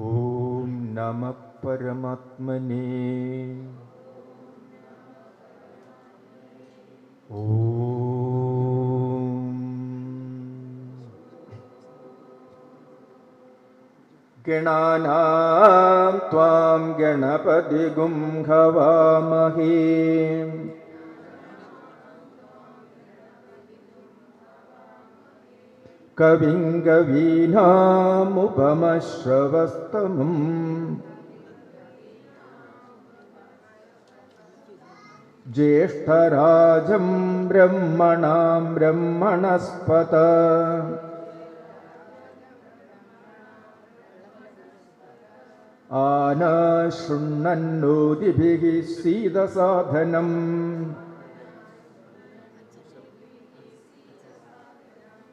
ഓം നമഃ പരമാത്മനേ. ഓം ഗണാനാം ത്വാം ഗണപതിഗും ഹവാമഹേ. കവിം കവീനാമുപമശ്രവസ്തമം ജ്യേഷ്ഠരാജം ബ്രഹ്മണാം ബ്രഹ്മണസ്പത ആനശൃണ്ണന്നോതിഭിः സീദസാധനം.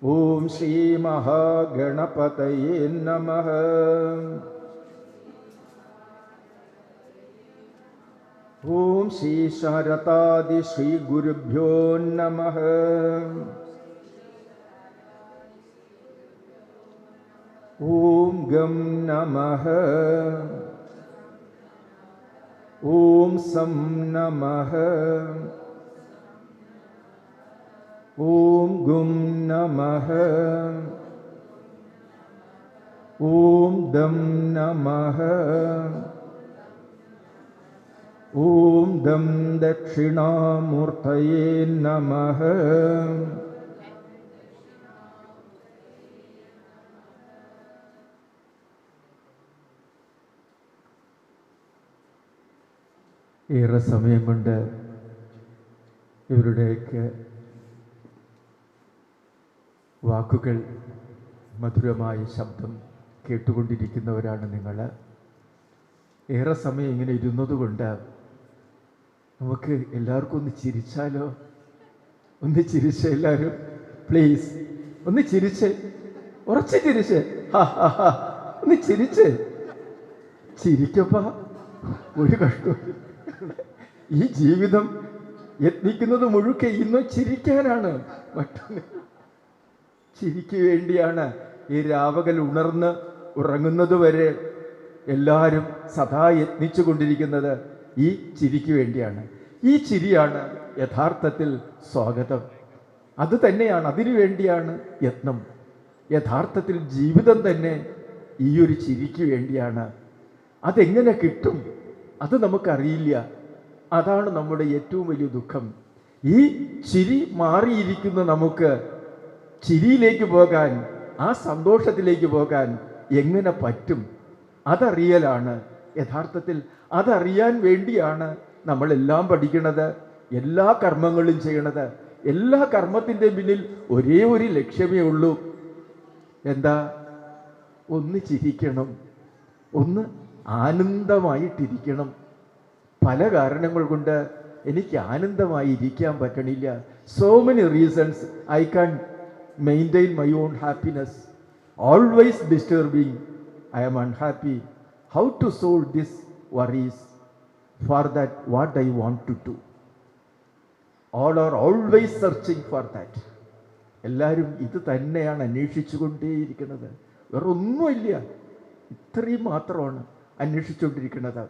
ഓം ശ്രീ മഹാഗണപതയേ നമഃ. ഓം ശ്രീ ശാരദാദി ശ്രീ ഗുരുഭ്യോ നമഃ. ഓം ഗം നമഃ. ഓം സം നമഃ. ഓം ഗും നമഃ. ഓം ദം നമഃ. ഓം ദം ദക്ഷിണാമൂർത്തയേ നമഃ. ഏറെ സമയം കൊണ്ട് ഇവരുടെയൊക്കെ വാക്കുകൾ, മധുരമായ ശബ്ദം കേട്ടുകൊണ്ടിരിക്കുന്നവരാണ് നിങ്ങൾ. ഏറെ സമയം ഇങ്ങനെ ഇരുന്നതുകൊണ്ട് നമുക്ക് എല്ലാവർക്കും ഒന്ന് ചിരിച്ചാലോ? ഒന്ന് ചിരിച്ച് എല്ലാവരും പ്ലീസ്, ഒന്ന് ചിരിച്ച്, ഉറച്ച് ചിരിച്ച്, ഒന്ന് ചിരിച്ച്. ചിരിക്കപ്പാ, ഒരു കഷ്ടം. ഈ ജീവിതം യത്നിക്കുന്നത് മുഴുക്കെ ഇന്നും ചിരിക്കാനാണ്. മറ്റൊന്ന് ചിരിക്ക് വേണ്ടിയാണ് ഈ രാവകൽ ഉണർന്ന് ഉറങ്ങുന്നത് വരെ എല്ലാവരും സദാ യത്നിച്ചു കൊണ്ടിരിക്കുന്നത്. ഈ ചിരിക്ക് വേണ്ടിയാണ്. ഈ ചിരിയാണ് യഥാർത്ഥത്തിൽ സ്വാഗതം. അത് തന്നെയാണ്, അതിനു വേണ്ടിയാണ് യത്നം. യഥാർത്ഥത്തിൽ ജീവിതം തന്നെ ഈ ഒരു ചിരിക്ക് വേണ്ടിയാണ്. അതെങ്ങനെ കിട്ടും അത് നമുക്കറിയില്ല. അതാണ് നമ്മുടെ ഏറ്റവും വലിയ ദുഃഖം. ഈ ചിരി മാറിയിരിക്കുന്ന നമുക്ക് ചിരിയിലേക്ക് പോകാൻ, ആ സന്തോഷത്തിലേക്ക് പോകാൻ എങ്ങനെ പറ്റും? അതറിയലാണ് യഥാർത്ഥത്തിൽ. അതറിയാൻ വേണ്ടിയാണ് നമ്മളെല്ലാം പഠിക്കുന്നത്, എല്ലാ കർമ്മങ്ങളും ചെയ്യണത്. എല്ലാ കർമ്മത്തിൻ്റെ പിന്നിൽ ഒരേ ഒരു ലക്ഷ്യമേ ഉള്ളൂ. എന്താ? ഒന്ന് ചിരിക്കണം, ഒന്ന് ആനന്ദമായിട്ടിരിക്കണം. പല കാരണങ്ങൾ കൊണ്ട് എനിക്ക് ആനന്ദമായി ഇരിക്കാൻ പറ്റണില്ല. So many reasons I can maintain my own happiness. Always disturbing. I am unhappy. How to solve this worries? For that, what I want to do? All are always searching for that. എല്ലാവരും ഇത് തന്നെയാണ് അന്വേഷിച്ചു കൊണ്ടേയിരിക്കുന്നത്. വേറെ ഒന്നുമില്ല, ഇത്രയും മാത്രമാണ് അന്വേഷിച്ചുകൊണ്ടിരിക്കുന്നത്.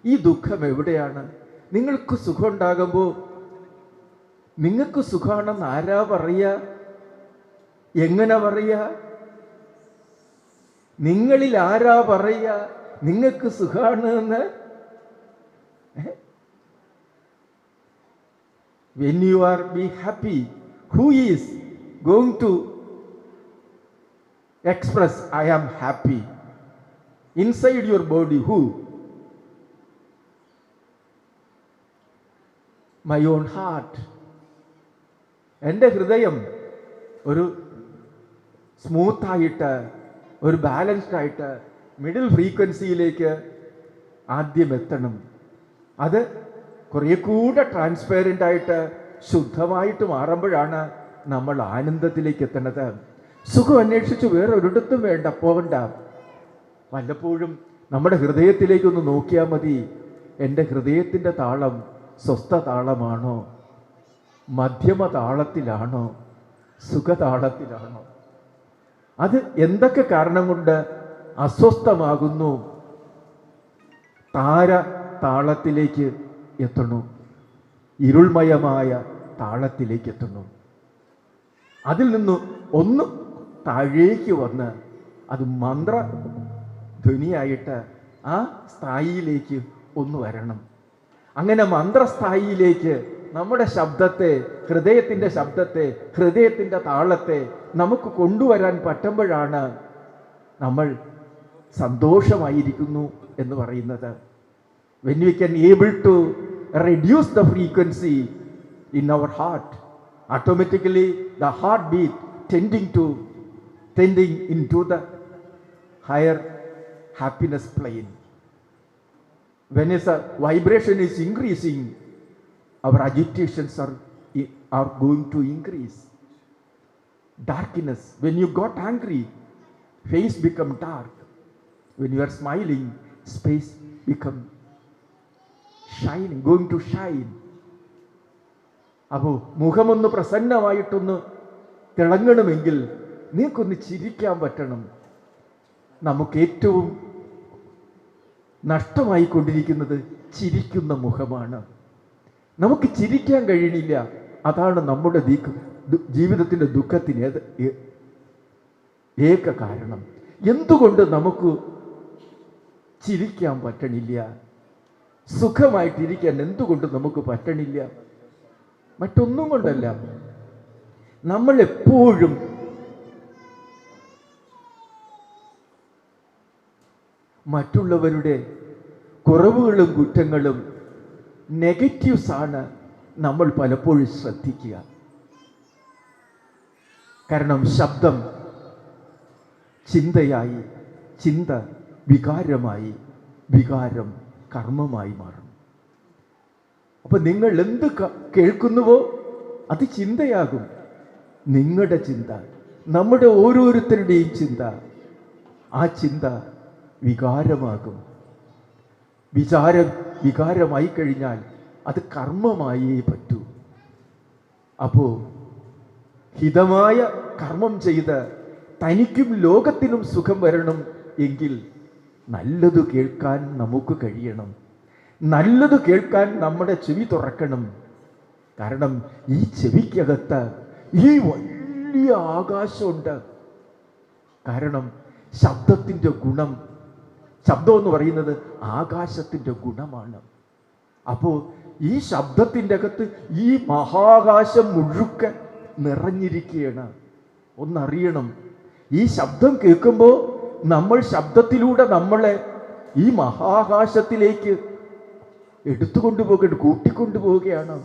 ഈ ദുഃഖം എവിടെയാണ്? നിങ്ങൾക്ക് സുഖം ഉണ്ടാകുമ്പോൾ നിങ്ങൾക്ക് സുഖമാണെന്ന് ആരാ പറയുക? എങ്ങനെ പറയുക? നിങ്ങളിൽ ആരാ പറയുക നിങ്ങൾക്ക് സുഖാണ് എന്ന്? When you are be happy, who is going to express I am happy inside your body? Who? My own heart. എൻ്റെ ഹൃദയം ഒരു സ്മൂത്തായിട്ട്, ഒരു ബാലൻസ്ഡ് ആയിട്ട് മിഡിൽ ഫ്രീക്വൻസിയിലേക്ക് ആദ്യം എത്തണം. അത് കുറേ കൂടെ ട്രാൻസ്പെറൻ്റ് ആയിട്ട് ശുദ്ധമായിട്ട് മാറുമ്പോഴാണ് നമ്മൾ ആനന്ദത്തിലേക്ക് എത്തണത്. സുഖം അന്വേഷിച്ച് വേറെ ഒരിടത്തും പോകണ്ട. വല്ലപ്പോഴും നമ്മുടെ ഹൃദയത്തിലേക്കൊന്ന് നോക്കിയാൽ മതി. എൻ്റെ ഹൃദയത്തിൻ്റെ താളം സ്വസ്ഥ താളമാണോ, മധ്യമ താളത്തിലാണോ, സുഖതാളത്തിലാണോ? അത് എന്തൊക്കെ കാരണം കൊണ്ട് അസ്വസ്ഥമാകുന്നു, താര താളത്തിലേക്ക് എത്തുന്നു, ഇരുൾമയമായ താളത്തിലേക്ക് എത്തുന്നു. അതിൽ നിന്ന് ഒന്ന് താഴേക്ക് വന്ന് അത് മന്ത്രധ്വനിയായിട്ട് ആ സ്ഥായിയിലേക്ക് ഒന്ന് വരണം. അങ്ങനെ മന്ത്രസ്ഥായിയിലേക്ക് നമ്മുടെ ശബ്ദത്തെ, ഹൃദയത്തിൻ്റെ ശബ്ദത്തെ, ഹൃദയത്തിൻ്റെ താളത്തെ നമുക്ക് കൊണ്ടുവരാൻ പറ്റുമ്പോഴാണ് നമ്മൾ സന്തോഷമായിരിക്കുന്നു എന്ന് പറയുന്നത്. When we can able to reduce the frequency in our heart, automatically the heartbeat tending into the higher happiness plane. When a vibration is increasing, our agitations are going to increase. Darkness, when you got angry, face become dark. When you are smiling, space become shining, going to shine. അപ്പോൾ മുഖമൊന്ന് പ്രസന്നമായിട്ടൊന്ന് തിളങ്ങണമെങ്കിൽ നിങ്ങൾക്കൊന്ന് ചിരിക്കാൻ പറ്റണം. നമുക്ക് ഏറ്റവും നഷ്ടമായിക്കൊണ്ടിരിക്കുന്നത് ചിരിക്കുന്ന മുഖമാണ്. നമുക്ക് ചിരിക്കാൻ കഴിയണില്ല. അതാണ് നമ്മുടെ ജീവിതത്തിൻ്റെ ദുഃഖത്തിന് ഏക കാരണം. എന്തുകൊണ്ട് നമുക്ക് ചിരിക്കാൻ പറ്റണില്ല? സുഖമായിട്ടിരിക്കാൻ എന്തുകൊണ്ട് നമുക്ക് പറ്റണില്ല? മറ്റൊന്നും കൊണ്ടല്ല, നമ്മളെപ്പോഴും മറ്റുള്ളവരുടെ കുറവുകളും കുറ്റങ്ങളും നെഗറ്റീവ്സ് ആണ് നമ്മൾ പലപ്പോഴും ശ്രദ്ധിക്കുക. കാരണം ശബ്ദം ചിന്തയായി, ചിന്ത വികാരമായി, വികാരം കർമ്മമായി മാറും. അപ്പൊ നിങ്ങൾ എന്ത് കേൾക്കുന്നുവോ അത് ചിന്തയാകും. നിങ്ങളുടെ ചിന്ത, നമ്മുടെ ഓരോരുത്തരുടെയും ചിന്ത, ആ ചിന്ത വികാരമാകും. വികാരമായി കഴിഞ്ഞാൽ അത് കർമ്മമായേ പറ്റൂ. അപ്പോ ഹിതമായ കർമ്മം ചെയ്ത് തനിക്കും ലോകത്തിനും സുഖം വരണം എങ്കിൽ നല്ലത് കേൾക്കാൻ നമുക്ക് കഴിയണം. നല്ലത് കേൾക്കാൻ നമ്മുടെ ചെവി തുറക്കണം. കാരണം ഈ ചെവിക്കകത്ത് ഈ വലിയ ആകാശമുണ്ട്. കാരണം ശബ്ദത്തിൻ്റെ ഗുണം, ശബ്ദം എന്ന് പറയുന്നത് ആകാശത്തിൻ്റെ ഗുണമാണ്. അപ്പോൾ ഈ ശബ്ദത്തിൻ്റെ അകത്ത് ഈ മഹാകാശം മുഴുക്കെ നിറഞ്ഞിരിക്കുകയാണ്. ഒന്നറിയണം, ഈ ശബ്ദം കേൾക്കുമ്പോൾ നമ്മൾ ശബ്ദത്തിലൂടെ നമ്മളെ ഈ മഹാകാശത്തിലേക്ക് കൂട്ടിക്കൊണ്ടു പോവുകയാണ്.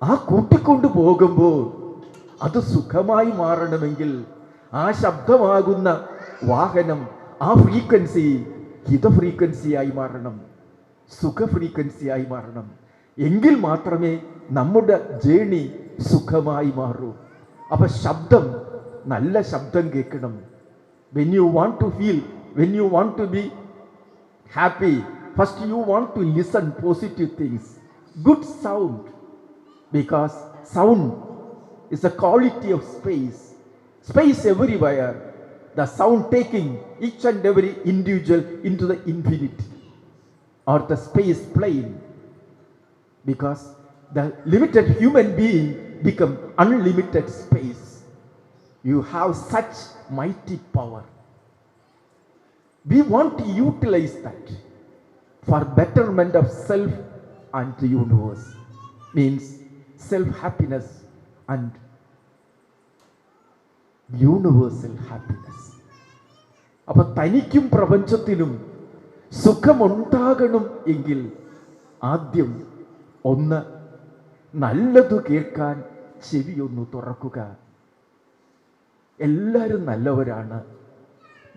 ആ കൂട്ടിക്കൊണ്ടു പോകുമ്പോൾ അത് സുഖമായി മാറണമെങ്കിൽ ആ ശബ്ദമാകുന്ന വാഹനം, ആ ഫ്രീക്വൻസി ഹിത ഫ്രീക്വൻസിയായി മാറണം, സുഖ ഫ്രീക്വൻസിയായി മാറണം. എങ്കിൽ മാത്രമേ നമ്മുടെ ജേണി സുഖമായി മാറൂ. അപ്പൊ ശബ്ദം, നല്ല ശബ്ദം കേൾക്കണം. When you want to feel, when you want to be happy, first you want to listen positive things, good sound, because sound is a quality of space everywhere, the sound taking each and every individual into the infinity or the space plane, because the limited human being become unlimited space. You have such mighty power. We want to utilize that for betterment of self and the universe. Means self-happiness and universal happiness. അപ്പോൾ തനിക്കും പ്രപഞ്ചത്തിനും സുഖമുണ്ടാകണം എങ്കിൽ ആദ്യം ഒന്ന് നല്ലത് കേൾക്കാൻ ചെവിയൊന്ന് തുറക്കുക. എല്ലാവരും നല്ലവരാണ്,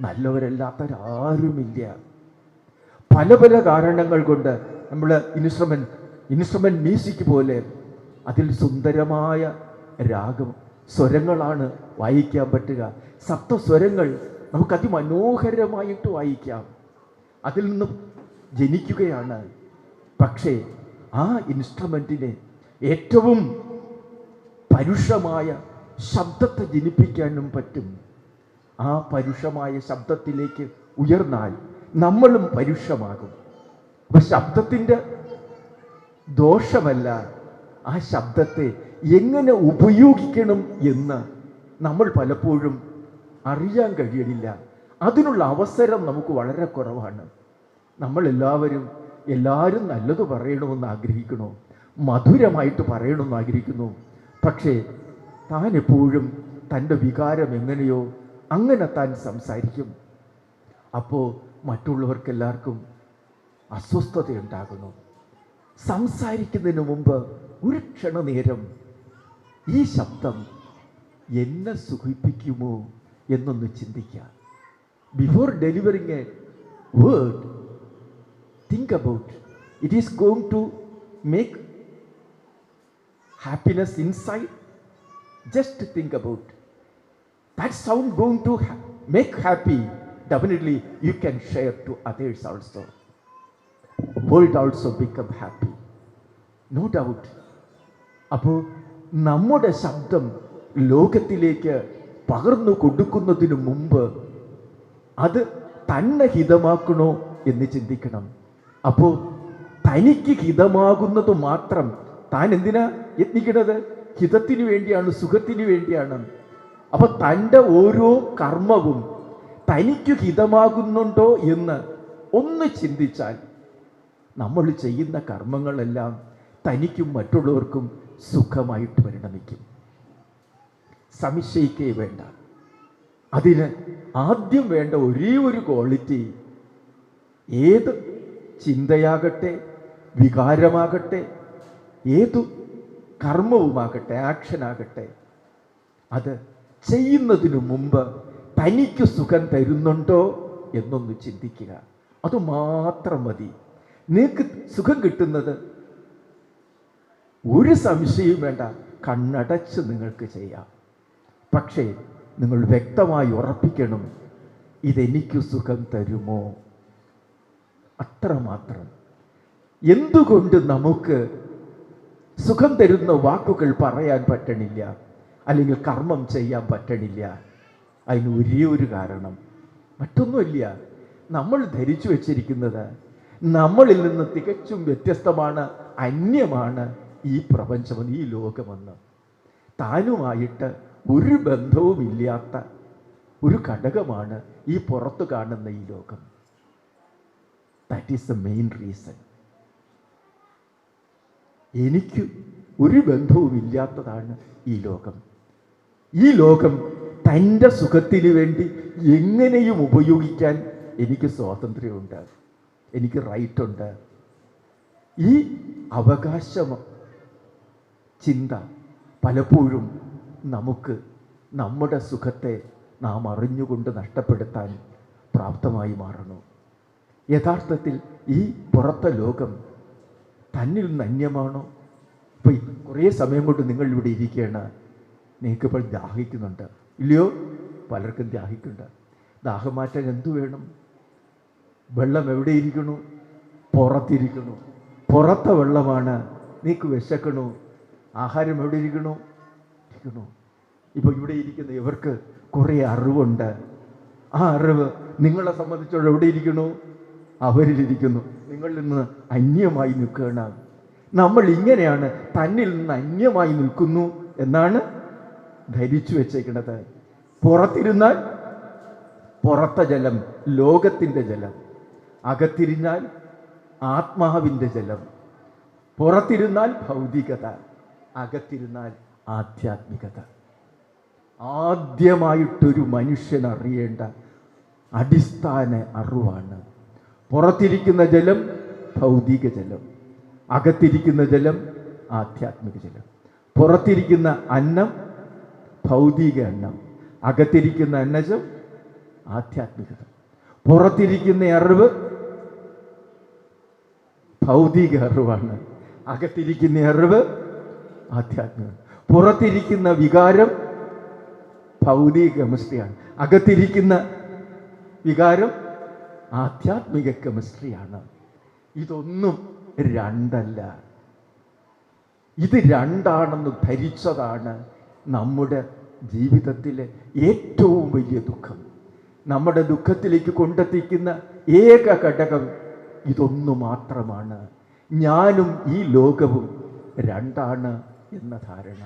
നല്ലവരല്ലാത്തവരാരുമില്ല. പല പല കാരണങ്ങൾ കൊണ്ട് നമ്മൾ ഇൻസ്ട്രുമെന്റ് മ്യൂസിക് പോലെ അതിൽ സുന്ദരമായ രാഗം, സ്വരങ്ങളാണ് വായിക്കാൻ പറ്റുക. സപ്തസ്വരങ്ങൾ നമുക്ക് അതിമനോഹരമായിട്ട് വായിക്കാം, അതിൽ നിന്ന് ജനിക്കുകയാണ്. പക്ഷേ ആ ഇൻസ്ട്രുമെന്റിനെ ഏറ്റവും പരുഷമായ ശബ്ദത്തെ ജനിപ്പിക്കാനും പറ്റും. ആ പരുഷമായ ശബ്ദത്തിലേക്ക് ഉയർന്നാൽ നമ്മളും പരുഷമാകും. അപ്പൊ ശബ്ദത്തിൻ്റെ ദോഷമല്ല, ആ ശബ്ദത്തെ എങ്ങനെ ഉപയോഗിക്കണം എന്ന് നമ്മൾ പലപ്പോഴും അറിയാൻ കഴിയണില്ല. അതിനുള്ള അവസരം നമുക്ക് വളരെ കുറവാണ്. എല്ലാവരും നല്ലത് പറയണമെന്ന് ആഗ്രഹിക്കണോ, മധുരമായിട്ട് പറയണമെന്ന് ആഗ്രഹിക്കുന്നു. പക്ഷേ താൻ എപ്പോഴും തൻ്റെ വികാരം എങ്ങനെയോ അങ്ങനെ താൻ സംസാരിക്കും. അപ്പോൾ മറ്റുള്ളവർക്കെല്ലാവർക്കും അസ്വസ്ഥതയുണ്ടാകുന്നു. സംസാരിക്കുന്നതിന് മുമ്പ് ഒരു ക്ഷണനേരം ഈ ശബ്ദം എന്നെ സുഖിപ്പിക്കുമോ എന്നൊന്ന് ചിന്തിക്കുക. Before delivering a word, think about it is going to make happiness inside. Just think about that sound going to make happy. Definitely you can share to others also. World also become happy, no doubt. അപ്പോൾ നമ്മുടെ ശബ്ദം ലോകത്തിലേക്ക് പകർന്നു കൊടുക്കുന്നതിന് മുമ്പ് അത് തന്നെ ഹിതമാക്കണോ എന്ന് ചിന്തിക്കണം. അപ്പോൾ തനിക്ക് ഹിതമാകുന്നത് മാത്രം താൻ എന്തിനാ യത്നിക്കുന്നത്? ഹിതത്തിന് വേണ്ടിയാണ്, സുഖത്തിന് വേണ്ടിയാണ്. അപ്പൊ തൻ്റെ ഓരോ കർമ്മവും തനിക്ക് ഹിതമാകുന്നുണ്ടോ എന്ന് ഒന്ന് ചിന്തിച്ചാൽ നമ്മൾ ചെയ്യുന്ന കർമ്മങ്ങളെല്ലാം തനിക്കും മറ്റുള്ളവർക്കും സുഖമായിട്ട് പരിണമിക്കും. സംശയിക്കേ വേണ്ട. അതിന് ആദ്യം വേണ്ട ഒരേ ഒരു ക്വാളിറ്റി, ഏത് ചിന്തയാകട്ടെ, വികാരമാകട്ടെ, ഏതു കർമ്മവുമാകട്ടെ, ആക്ഷനാകട്ടെ, അത് ചെയ്യുന്നതിനു മുമ്പ് തനിക്ക് സുഖം തരുന്നുണ്ടോ എന്നൊന്ന് ചിന്തിക്കുക. അത് മാത്രം മതി. നിങ്ങൾക്ക് സുഖം കിട്ടുന്നത് ഒരു സംശയവും വേണ്ട, കണ്ണടച്ച് നിങ്ങൾക്ക് ചെയ്യാം. പക്ഷേ നിങ്ങൾ വ്യക്തമായി ഉറപ്പിക്കണം, ഇതെനിക്ക് സുഖം തരുമോ? അത്രമാത്രം. എന്തുകൊണ്ട് നമുക്ക് സുഖം തരുന്ന വാക്കുകൾ പറയാൻ പറ്റണില്ല, അല്ലെങ്കിൽ കർമ്മം ചെയ്യാൻ പറ്റണില്ല? അതിന് ഒരേ ഒരു കാരണം, മറ്റൊന്നുമില്ല. നമ്മൾ ധരിച്ചു വച്ചിരിക്കുന്നത് നമ്മളിൽ നിന്ന് തികച്ചും വ്യത്യസ്തമാണ്, അന്യമാണ് ഈ പ്രപഞ്ചമെന്ന്, ഈ ലോകമെന്ന്. താനുമായിട്ട് ഒരു ബന്ധവുമില്ലാത്ത ഒരു ഘടകമാണ് ഈ പുറത്തു കാണുന്ന ഈ ലോകം. That is the main reason. എനിക്ക് ഒരു ബന്ധവുമില്ലാത്തതാണ് ഈ ലോകം. ഈ ലോകം തൻ്റെ സുഖത്തിന് വേണ്ടി എങ്ങനെയും ഉപയോഗിക്കാൻ എനിക്ക് സ്വാതന്ത്ര്യമുണ്ട്, എനിക്ക് റൈറ്റുണ്ട്. ഈ അവകാശം ചിന്ത പലപ്പോഴും നമുക്ക് നമ്മുടെ സുഖത്തെ നാം അറിഞ്ഞുകൊണ്ട് നഷ്ടപ്പെടുത്താൻ പ്രാപ്തമായി മാറുന്നു. യഥാർത്ഥത്തിൽ ഈ പുറത്തെ ലോകം തന്നിൽ നിന്ന് അന്യമാണോ? ഇപ്പോൾ കുറേ സമയം കൊണ്ട് നിങ്ങൾ ഇവിടെ ഇരിക്കുകയാണ്, നിങ്ങൾക്കിപ്പോൾ ദാഹിക്കുന്നുണ്ട്, ഇല്ലയോ? പലർക്കും ദാഹിക്കുന്നുണ്ട്. ദാഹം മാറ്റാൻ എന്തു വേണം? വെള്ളം എവിടെ ഇരിക്കണു? പുറത്തിരിക്കണു. പുറത്തെ വെള്ളമാണ്. നീക്ക് വിശക്കണു, ആഹാരം എവിടെ ഇരിക്കണു? ഇപ്പോൾ ഇവിടെ ഇരിക്കുന്ന ഇവർക്ക് കുറേ അറിവുണ്ട്. ആ അറിവ് നിങ്ങളെ സംബന്ധിച്ചോളം എവിടെ ഇരിക്കണു? അവരിലിരിക്കുന്നു. നിങ്ങളിൽ നിന്ന് അന്യമായി നിൽക്കുകയാണ്. നമ്മൾ ഇങ്ങനെയാണ്, തന്നിൽ നിന്ന് അന്യമായി നിൽക്കുന്നു എന്നാണ് ധരിച്ചു വെച്ചേക്കുന്നത്. പുറത്തിരുന്നാൽ പുറത്തെ ജലം ലോകത്തിൻ്റെ ജലം, അകത്തിരുന്നാൽ ആത്മാവിൻ്റെ ജലം. പുറത്തിരുന്നാൽ ഭൗതികത, അകത്തിരുന്നാൽ ആധ്യാത്മികത. ആദ്യമായിട്ടൊരു മനുഷ്യൻ അറിയേണ്ട അടിസ്ഥാന അറിവാണ്. പുറത്തിരിക്കുന്ന ജലം ഭൗതിക ജലം, അകത്തിരിക്കുന്ന ജലം ആധ്യാത്മിക ജലം. പുറത്തിരിക്കുന്ന അന്നം ഭൗതിക അന്നം, അകത്തിരിക്കുന്ന അന്നജം ആധ്യാത്മികത. പുറത്തിരിക്കുന്ന അറിവ് ഭൗതിക അറിവാണ്, അകത്തിരിക്കുന്ന അറിവ് ആധ്യാത്മിക. പുറത്തിരിക്കുന്ന വികാരം ഭൗതിക കെമിസ്ട്രിയാണ്, അകത്തിരിക്കുന്ന വികാരം ആധ്യാത്മിക കെമിസ്ട്രിയാണ്. ഇതൊന്നും രണ്ടല്ല. ഇത് രണ്ടാണെന്ന് ധരിച്ചതാണ് നമ്മുടെ ജീവിതത്തിലെ ഏറ്റവും വലിയ ദുഃഖം. നമ്മുടെ ദുഃഖത്തിലേക്ക് കൊണ്ടെത്തിക്കുന്ന ഏക ഘടകം ഇതൊന്നു മാത്രമാണ്. ഞാനും ഈ ലോകവും രണ്ടാണ് എന്ന ധാരണ.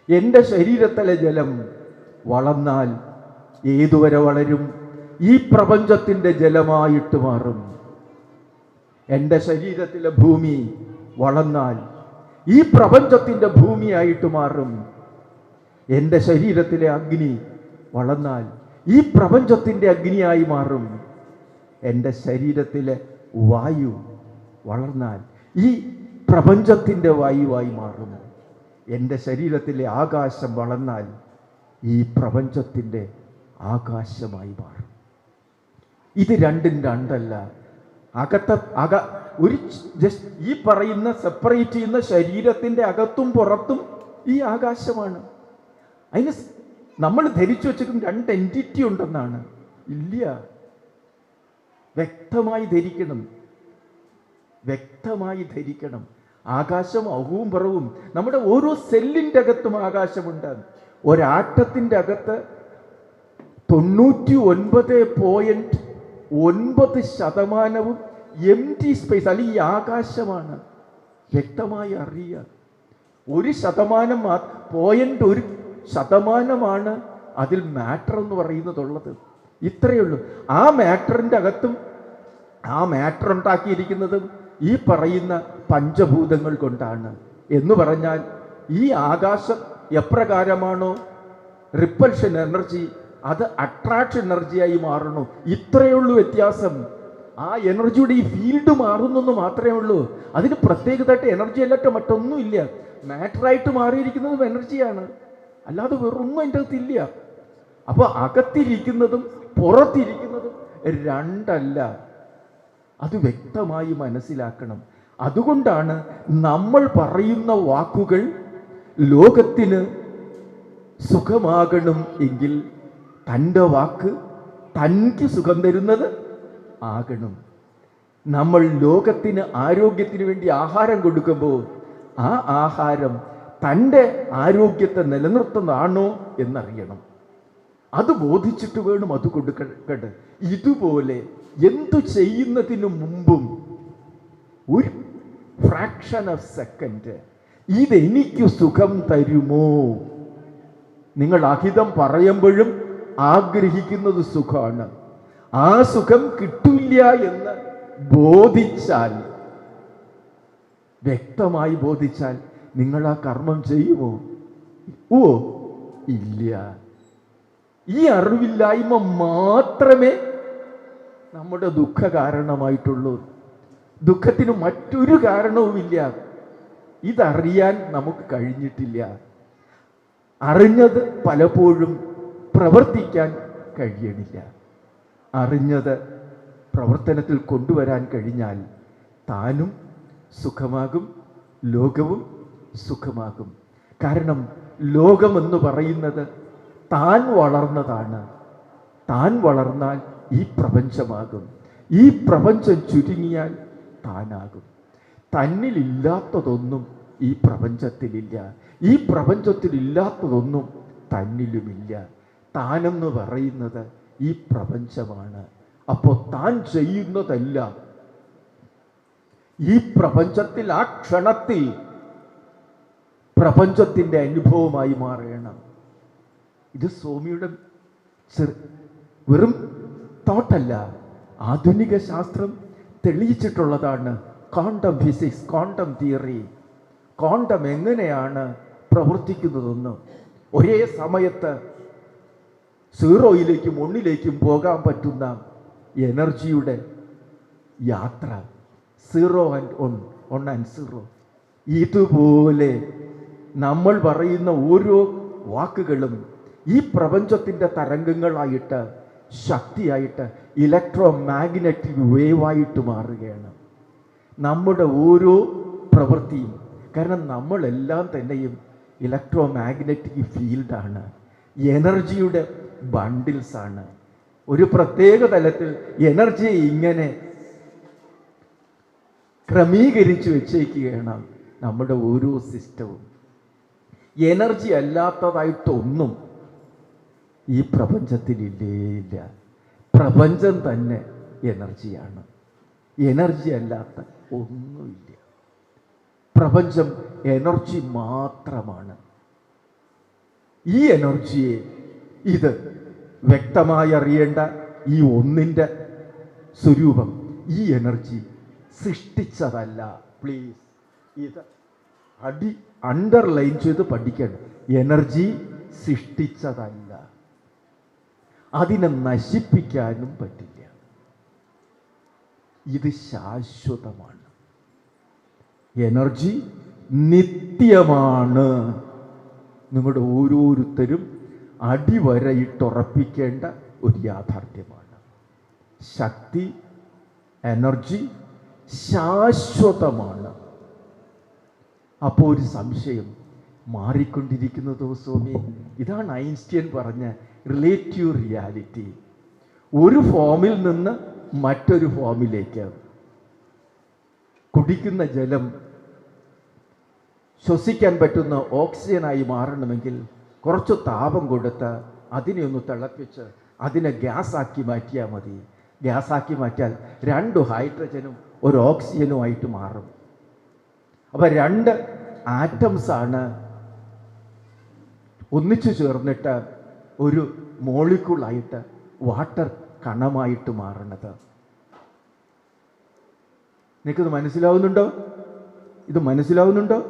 എൻ്റെ ശരീരത്തിലെ ജലം വളർന്നാൽ ഏതുവരെ വളരും? ഈ പ്രപഞ്ചത്തിൻ്റെ ജലമായിട്ട് മാറും. എൻ്റെ ശരീരത്തിലെ ഭൂമി വളർന്നാൽ ഈ പ്രപഞ്ചത്തിൻ്റെ ഭൂമിയായിട്ട് മാറും. എൻ്റെ ശരീരത്തിലെ അഗ്നി വളർന്നാൽ ഈ പ്രപഞ്ചത്തിൻ്റെ അഗ്നിയായി മാറും. എൻ്റെ ശരീരത്തിലെ വായു വളർന്നാൽ ഈ പ്രപഞ്ചത്തിൻ്റെ വായുവായി മാറും. എൻ്റെ ശരീരത്തിലെ ആകാശം വളർന്നാൽ ഈ പ്രപഞ്ചത്തിൻ്റെ ആകാശമായി മാറും. ഇത് രണ്ടും രണ്ടല്ല. ഒരു ജസ്റ്റ് ഈ പറയുന്ന സെപ്പറേറ്റ് ചെയ്യുന്ന ശരീരത്തിൻ്റെ അകത്തും പുറത്തും ഈ ആകാശമാണ്. അതിന് നമ്മൾ ധരിച്ചു വെച്ചിട്ടും രണ്ട് എൻറ്റിറ്റി ഉണ്ടെന്നാണ്. ഇല്ല, വ്യക്തമായി ധരിക്കണം, വ്യക്തമായി ധരിക്കണം. ആകാശം അകവും പുറവും, നമ്മുടെ ഓരോ സെല്ലിൻ്റെ അകത്തും ആകാശമുണ്ട്. ഒരാറ്റത്തിൻ്റെ അകത്ത് 99.9% എംപ്റ്റി സ്പേസ് അല്ലെങ്കിൽ ഈ ആകാശമാണ്. വ്യക്തമായി അറിയുക. 1% അതിൽ മാറ്റർ എന്ന് പറയുന്നതുള്ളത്. ഇത്രയേ ഉള്ളൂ. ആ മാറ്ററിൻ്റെ അകത്തും ആ മാറ്റർ ഉണ്ടാക്കിയിരിക്കുന്നതും ഈ പറയുന്ന പഞ്ചഭൂതങ്ങൾ കൊണ്ടാണ്. എന്ന് പറഞ്ഞാൽ ഈ ആകാശം എപ്രകാരമാണോ റിപ്പൽഷൻ എനർജി, അത് അട്രാക്ഷൻ എനർജിയായി മാറണു. ഇത്രയേ ഉള്ളൂ വ്യത്യാസം. ആ എനർജിയുടെ ഈ ഫീൽഡ് മാറുന്നെന്ന് മാത്രമേ ഉള്ളൂ. അതിന് പ്രത്യേകമായിട്ട് എനർജി അല്ലാട്ട് മറ്റൊന്നുമില്ല. മാറ്ററായിട്ട് മാറിയിരിക്കുന്നതും എനർജിയാണ്, അല്ലാതെ വേറൊന്നും അതിൻ്റെ അകത്തില്ല. അപ്പോൾ അകത്തിരിക്കുന്നതും പുറത്തിരിക്കുന്നതും രണ്ടല്ല. അത് വ്യക്തമായി മനസ്സിലാക്കണം. അതുകൊണ്ടാണ് നമ്മൾ പറയുന്ന വാക്കുകൾ ലോകത്തിന് സുഖമാകണം എങ്കിൽ തൻ്റെ വാക്ക് തനിക്ക് സുഖം തരുന്നത് ആകണം. നമ്മൾ ലോകത്തിന് ആരോഗ്യത്തിന് വേണ്ടി ആഹാരം കൊടുക്കുമ്പോൾ ആ ആഹാരം തൻ്റെ ആരോഗ്യത്തെ നിലനിർത്തുന്നതാണോ എന്നറിയണം. അത് ബോധിച്ചിട്ട് വേണം അത് കൊടുക്കേണ്ടത്. ഇതുപോലെ എന്തു ചെയ്യുന്നതിന് മുമ്പും ഒരു ഫ്രാക്ഷൻ ഓഫ് സെക്കൻഡ് ഇതെനിക്ക് സുഖം തരുമോ? നിങ്ങൾ അഹിതം പറയുമ്പോഴും ആഗ്രഹിക്കുന്നത് സുഖമാണ്. ആ സുഖം കിട്ടില്ല എന്ന് ബോധിച്ചാൽ, വ്യക്തമായി ബോധിച്ചാൽ നിങ്ങൾ ആ കർമ്മം ചെയ്യുമോ? ഇല്ല. ഈ അറിവില്ലായ്മ മാത്രമേ നമ്മുടെ ദുഃഖ കാരണമായിട്ടുള്ളൂ. ദുഃഖത്തിന് മറ്റൊരു കാരണവുമില്ല. ഇതറിയാൻ നമുക്ക് കഴിഞ്ഞിട്ടില്ല. അറിഞ്ഞത് പലപ്പോഴും പ്രവർത്തിക്കാൻ കഴിയണില്ല. അറിഞ്ഞത് പ്രവർത്തനത്തിൽ കൊണ്ടുവരാൻ കഴിഞ്ഞാൽ താനും സുഖമാകും, ലോകവും സുഖമാകും. കാരണം ലോകമെന്ന് പറയുന്നത് താൻ വളർന്നതാണ്. താൻ വളർന്നാൽ ഈ പ്രപഞ്ചമാകും. ഈ പ്രപഞ്ചം ചുരുങ്ങിയാൽ താനാകും. തന്നിലില്ലാത്തതൊന്നും ഈ പ്രപഞ്ചത്തിലില്ല. ഈ പ്രപഞ്ചത്തിലില്ലാത്തതൊന്നും തന്നിലുമില്ല. താനെന്ന് പറയുന്നത് ഈ പ്രപഞ്ചമാണ്. അപ്പോൾ താൻ ചെയ്യുന്നതെല്ലാം ഈ പ്രപഞ്ചത്തിൽ ആ ക്ഷണത്തിൽ പ്രപഞ്ചത്തിൻ്റെ അനുഭവമായി മാറണം. ഇത് സ്വാമിയുടെ വെറും തോട്ടല്ല, ആധുനിക ശാസ്ത്രം തെളിയിച്ചിട്ടുള്ളതാണ്. Quantum physics, quantum theory, quantum എങ്ങനെയാണ് പ്രവർത്തിക്കുന്നതെന്ന്, ഒരേ സമയത്ത് സീറോയിലേക്കും ഒന്നിലേക്കും പോകാൻ പറ്റുന്ന എനർജിയുടെ യാത്ര, zero and one and zero. ഇതുപോലെ നമ്മൾ പറയുന്ന ഓരോ വാക്കുകളും ഈ പ്രപഞ്ചത്തിൻ്റെ തരംഗങ്ങളായിട്ട്, ശക്തിയായിട്ട്, ഇലക്ട്രോ മാഗ്നറ്റിക് വേവായിട്ട് മാറുകയാണ് നമ്മുടെ ഓരോ പ്രവൃത്തിയും. കാരണം നമ്മളെല്ലാം തന്നെയും ഇലക്ട്രോ മാഗ്നറ്റിക് ഫീൽഡാണ്, എനർജിയുടെ ബണ്ടിൽസാണ്. ഒരു പ്രത്യേക തലത്തിൽ എനർജിയെ ഇങ്ങനെ ക്രമീകരിച്ച് വെച്ചേക്കുകയാണ് നമ്മുടെ ഓരോ സിസ്റ്റവും. എനർജി അല്ലാത്തതായിട്ടൊന്നും ഈ പ്രപഞ്ചത്തിലില്ലേ ഇല്ല. പ്രപഞ്ചം തന്നെ എനർജിയാണ്. എനർജി അല്ലാത്ത ഒന്നുമില്ല. പ്രപഞ്ചം എനർജി മാത്രമാണ്. ഈ എനർജിയെ, ഇത് വ്യക്തമായി അറിയേണ്ട ഈ ഒന്നിൻ്റെ സ്വരൂപം, ഈ എനർജി സൃഷ്ടിച്ചതല്ല. പ്ലീസ് ഇത് അണ്ടർലൈൻ ചെയ്ത് പഠിക്കണം. എനർജി സൃഷ്ടിച്ചതല്ല, അതിനെ നശിപ്പിക്കാനും പറ്റില്ല. ഇത് ശാശ്വതമാണ്. എനർജി നിത്യമാണ്. നിങ്ങളുടെ ഓരോരുത്തരും അടിവരയിട്ടുറപ്പിക്കേണ്ട ഒരു യാഥാർത്ഥ്യമാണ്. ശക്തി, എനർജി ശാശ്വതമാണ്. അപ്പോൾ ഒരു സംശയം, മാറിക്കൊണ്ടിരിക്കുന്നതോ സ്വാമി? ഇതാണ് ഐൻസ്റ്റീൻ പറഞ്ഞ റിലേറ്റീവ് റിയാലിറ്റി. ഒരു ഫോമിൽ നിന്ന് മറ്റൊരു ഫോമിലേക്ക്. കുടിക്കുന്ന ജലം ശ്വസിക്കാൻ പറ്റുന്ന ഓക്സിജനായി മാറണമെങ്കിൽ കുറച്ച് താപം കൊടുത്ത് അതിനെ ഒന്ന് തിളപ്പിച്ച് അതിനെ ഗ്യാസാക്കി മാറ്റിയാൽ മതി. ഗ്യാസാക്കി മാറ്റിയാൽ 2 ഹൈഡ്രജനും ഒരു ഓക്സിജനുമായിട്ട് മാറും. അപ്പം 2 ആറ്റംസാണ് ഒന്നിച്ചു ചേർന്നിട്ട് ഒരു മോളിക്യൂളായിട്ട് വാട്ടർ കണമായിട്ട് മാറുന്നത്. നിങ്ങൾക്കിത് മനസ്സിലാവുന്നുണ്ടോ? ഇത് മനസ്സിലാവുന്നുണ്ടോ?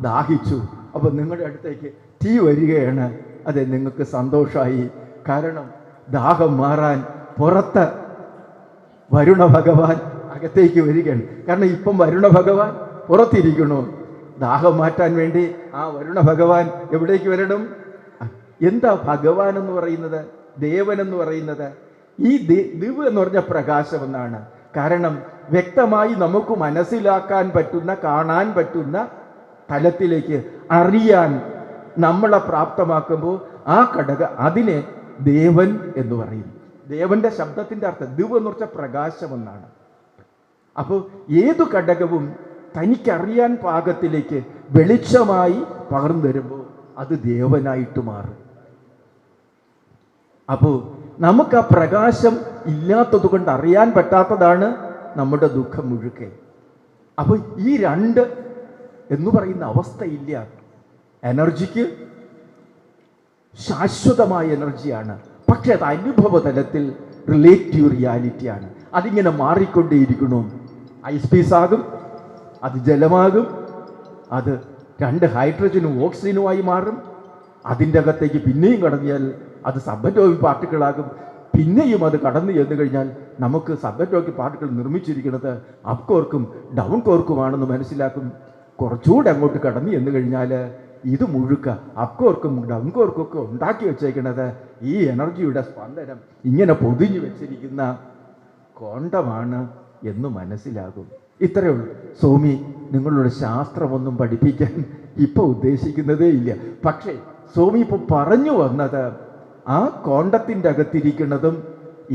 ദാഹിച്ചു, അപ്പം നിങ്ങളുടെ അടുത്തേക്ക് ടീ വരികയാണ്. അതെ, നിങ്ങൾക്ക് സന്തോഷമായി. കാരണം ദാഹം മാറാൻ പുറത്ത് വരുണ ഭഗവാൻ അകത്തേക്ക് വരികയാണ്. കാരണം ഇപ്പം വരുണ ഭഗവാൻ പുറത്തിരിക്കണു. ദാഹം മാറ്റാൻ വേണ്ടി ആ വരുണ ഭഗവാൻ എവിടേക്ക് വരണം? എന്താ ഭഗവാൻ എന്ന് പറയുന്നത്, ദേവൻ എന്ന് പറയുന്നത്? ഈ ദിവ് എന്ന് പറഞ്ഞ പ്രകാശം എന്നാണ്. കാരണം വ്യക്തമായി നമുക്ക് മനസ്സിലാക്കാൻ പറ്റുന്ന, കാണാൻ പറ്റുന്ന തലത്തിലേക്ക് അറിയാൻ നമ്മളെ പ്രാപ്തമാക്കുമ്പോൾ ആ അതിനെ ദേവൻ എന്ന് പറയും. ദേവന്റെ ശബ്ദത്തിൻ്റെ അർത്ഥം ദിവ് എന്ന് പറഞ്ഞ പ്രകാശം എന്നാണ്. അപ്പോൾ ഏതു ഘടകവും തനിക്കറിയാൻ പാകത്തിലേക്ക് വെളിച്ചമായി പകർന്നു തരുമ്പോൾ അത് ദേവനായിട്ട് മാറും. അപ്പോൾ നമുക്ക് ആ പ്രകാശം ഇല്ലാത്തത് കൊണ്ട് അറിയാൻ പറ്റാത്തതാണ് നമ്മുടെ ദുഃഖം മുഴുക്കെ. അപ്പോൾ ഈ 2 എന്ന് പറയുന്ന അവസ്ഥയില്ല. എനർജിക്ക് ശാശ്വതമായ എനർജിയാണ്, പക്ഷെ അത് അനുഭവ തലത്തിൽ റിലേറ്റീവ് റിയാലിറ്റിയാണ്. അതിങ്ങനെ മാറിക്കൊണ്ടേയിരിക്കണം. ഐസ് പീസാകും, അത് ജലമാകും, അത് 2 ഹൈഡ്രജനും ഓക്സിജനുമായി മാറും. അതിൻ്റെ അകത്തേക്ക് പിന്നെയും കടന്നിയാൽ അത് സബറ്റോമിക് പാർട്ടിക്കിളാകും. പിന്നെയും അത് കടന്നു ചെന്ന് കഴിഞ്ഞാൽ നമുക്ക് സബറ്റോമിക് പാർട്ടിക്കിൾ നിർമ്മിച്ചിരിക്കുന്നത് അപ് കോർക്കും ഡൗൺ കോർക്കുമാണെന്ന് മനസ്സിലാക്കും. കുറച്ചുകൂടെ അങ്ങോട്ട് കടന്നു ചെന്ന് കഴിഞ്ഞാൽ ഇത് മുഴുക്ക അപ് കോർക്കും ഡൗൺ കോർക്കും ഒക്കെ ഉണ്ടാക്കി വെച്ചേക്കുന്നത് ഈ എനർജിയുടെ സ്പന്ദനം ഇങ്ങനെ പൊതിഞ്ഞു വെച്ചിരിക്കുന്ന കോണ്ടമാണ് എന്ന് മനസ്സിലാകും. ഇത്രയേ ഉള്ളൂ സ്വാമി. നിങ്ങളുടെ ശാസ്ത്രമൊന്നും പഠിപ്പിക്കാൻ ഇപ്പോൾ ഉദ്ദേശിക്കുന്നതേ ഇല്ല. പക്ഷേ സ്വാമി ഇപ്പോൾ പറഞ്ഞു വന്നത് ആ കോണ്ടത്തിൻ്റെ അകത്തിരിക്കുന്നതും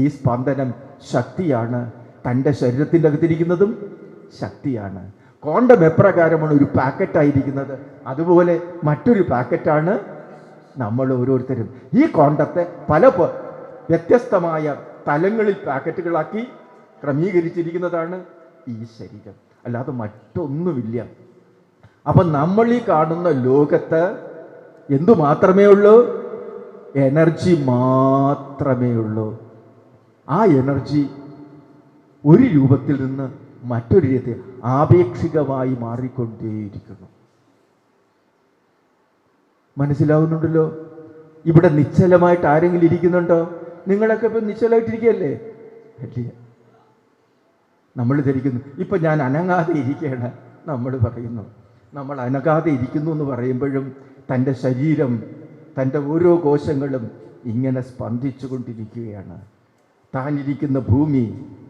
ഈ സ്പന്ദനം ശക്തിയാണ്. തൻ്റെ ശരീരത്തിൻ്റെ അകത്തിരിക്കുന്നതും ശക്തിയാണ്. കോണ്ടം എപ്രകാരമാണ് ഒരു പാക്കറ്റായിരിക്കുന്നത്, അതുപോലെ മറ്റൊരു പാക്കറ്റാണ് നമ്മൾ ഓരോരുത്തരും. ഈ കോണ്ടത്തെ പല വ്യത്യസ്തമായ തലങ്ങളിൽ പാക്കറ്റുകളാക്കി ക്രമീകരിച്ചിരിക്കുന്നതാണ് ഈ ശരീരം, അല്ലാതെ മറ്റൊന്നുമില്ല. അപ്പം നമ്മൾ ഈ കാണുന്ന ലോകത്ത് എന്തു മാത്രമേ ഉള്ളൂ? എനർജി മാത്രമേ ഉള്ളൂ. ആ എനർജി ഒരു രൂപത്തിൽ നിന്ന് മറ്റൊരു രീതിയിൽ ആപേക്ഷികമായി മാറിക്കൊണ്ടേയിരിക്കുന്നു. മനസ്സിലാവുന്നുണ്ടല്ലോ? ഇവിടെ നിശ്ചലമായിട്ട് ആരെങ്കിലും ഇരിക്കുന്നുണ്ടോ? നിങ്ങളൊക്കെ ഇപ്പം നിശ്ചലമായിട്ടിരിക്കുകയല്ലേ? അല്ലേ? നമ്മൾ ധരിക്കുന്നു ഇപ്പം ഞാൻ അനങ്ങാതെ ഇരിക്കുകയാണ്. നമ്മൾ പറയുന്നു നമ്മൾ അനങ്ങാതെ ഇരിക്കുന്നു എന്ന് പറയുമ്പോഴും തൻ്റെ ശരീരം, തൻ്റെ ഓരോ കോശങ്ങളും ഇങ്ങനെ സ്പന്ദിച്ചു കൊണ്ടിരിക്കുകയാണ്. താനിരിക്കുന്ന ഭൂമി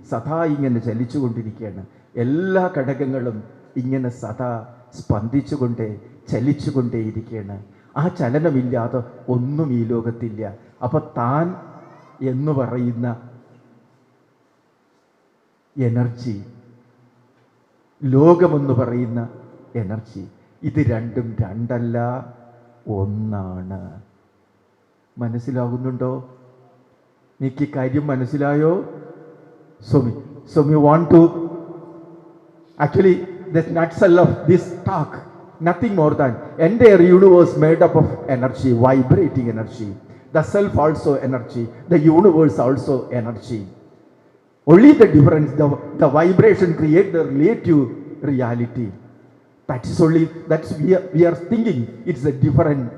സദാ ഇങ്ങനെ ചലിച്ചു കൊണ്ടിരിക്കുകയാണ്. എല്ലാ ഘടകങ്ങളും ഇങ്ങനെ സദാ സ്പന്ദിച്ചുകൊണ്ടേ ചലിച്ചുകൊണ്ടേയിരിക്കുകയാണ്. ആ ചലനമില്ലാതെ ഒന്നും ഈ ലോകത്തില്ല. അപ്പം താൻ എന്ന് പറയുന്ന എനർജി, ലോകമെന്ന് പറയുന്ന എനർജി, ഇത് രണ്ടും രണ്ടല്ല, ഒന്നാണ്. മനസ്സിലാകുന്നുണ്ടോ? എനിക്ക് കാര്യം മനസ്സിലായോ? So we want to actually the nutshell of this talk, nothing more than entire universe made up of energy, vibrating energy. The self also energy, the universe also energy. Only the difference, the vibration create the relative reality. That is only, that's we are thinking it's a different